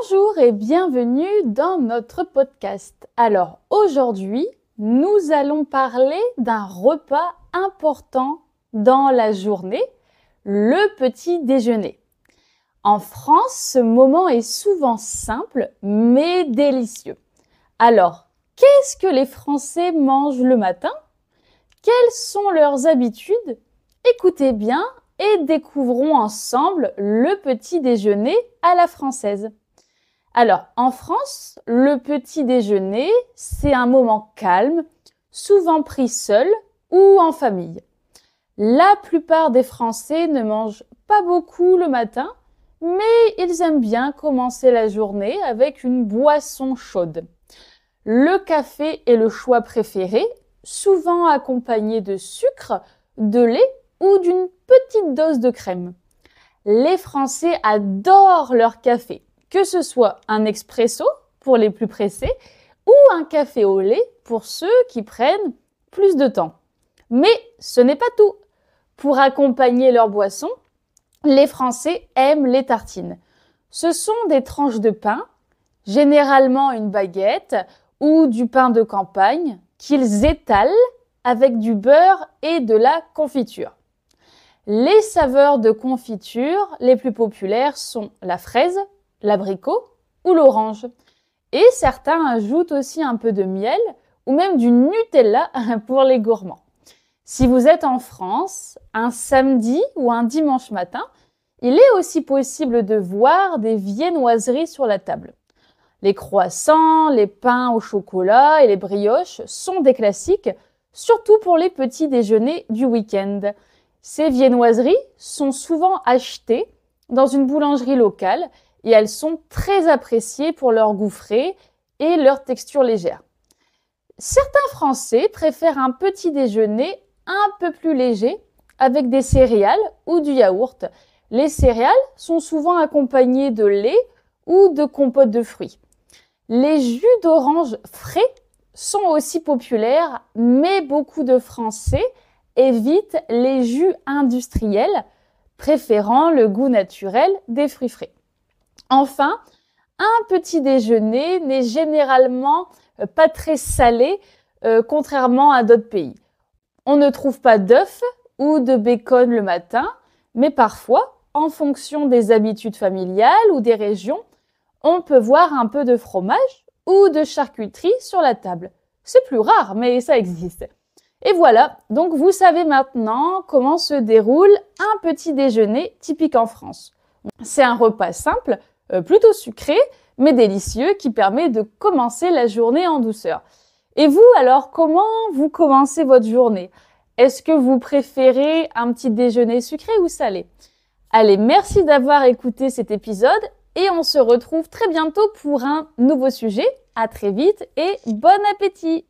Bonjour et bienvenue dans notre podcast. Alors aujourd'hui, nous allons parler d'un repas important dans la journée, le petit déjeuner. En France, ce moment est souvent simple mais délicieux. Alors, qu'est-ce que les Français mangent le matin? Quelles sont leurs habitudes? Écoutez bien et découvrons ensemble le petit déjeuner à la française. Alors, en France, le petit déjeuner, c'est un moment calme, souvent pris seul ou en famille. La plupart des Français ne mangent pas beaucoup le matin, mais ils aiment bien commencer la journée avec une boisson chaude. Le café est le choix préféré, souvent accompagné de sucre, de lait ou d'une petite dose de crème. Les Français adorent leur café, que ce soit un expresso pour les plus pressés ou un café au lait pour ceux qui prennent plus de temps. Mais ce n'est pas tout. Pour accompagner leur boisson, les Français aiment les tartines. Ce sont des tranches de pain, généralement une baguette ou du pain de campagne, qu'ils étalent avec du beurre et de la confiture. Les saveurs de confiture les plus populaires sont la fraise, l'abricot ou l'orange. Et certains ajoutent aussi un peu de miel ou même du Nutella pour les gourmands. Si vous êtes en France, un samedi ou un dimanche matin, il est aussi possible de voir des viennoiseries sur la table. Les croissants, les pains au chocolat et les brioches sont des classiques, surtout pour les petits déjeuners du week-end. Ces viennoiseries sont souvent achetées dans une boulangerie locale et elles sont très appréciées pour leur goût frais et leur texture légère. Certains Français préfèrent un petit déjeuner un peu plus léger avec des céréales ou du yaourt. Les céréales sont souvent accompagnées de lait ou de compote de fruits. Les jus d'orange frais sont aussi populaires, mais beaucoup de Français évitent les jus industriels, préférant le goût naturel des fruits frais. Enfin, un petit déjeuner n'est généralement pas très salé, contrairement à d'autres pays. On ne trouve pas d'œufs ou de bacon le matin, mais parfois, en fonction des habitudes familiales ou des régions, on peut voir un peu de fromage ou de charcuterie sur la table. C'est plus rare, mais ça existe. Et voilà, donc vous savez maintenant comment se déroule un petit déjeuner typique en France. C'est un repas simple, plutôt sucré, mais délicieux, qui permet de commencer la journée en douceur. Et vous, alors, comment vous commencez votre journée? Est-ce que vous préférez un petit déjeuner sucré ou salé? Allez, merci d'avoir écouté cet épisode et on se retrouve très bientôt pour un nouveau sujet. À très vite et bon appétit!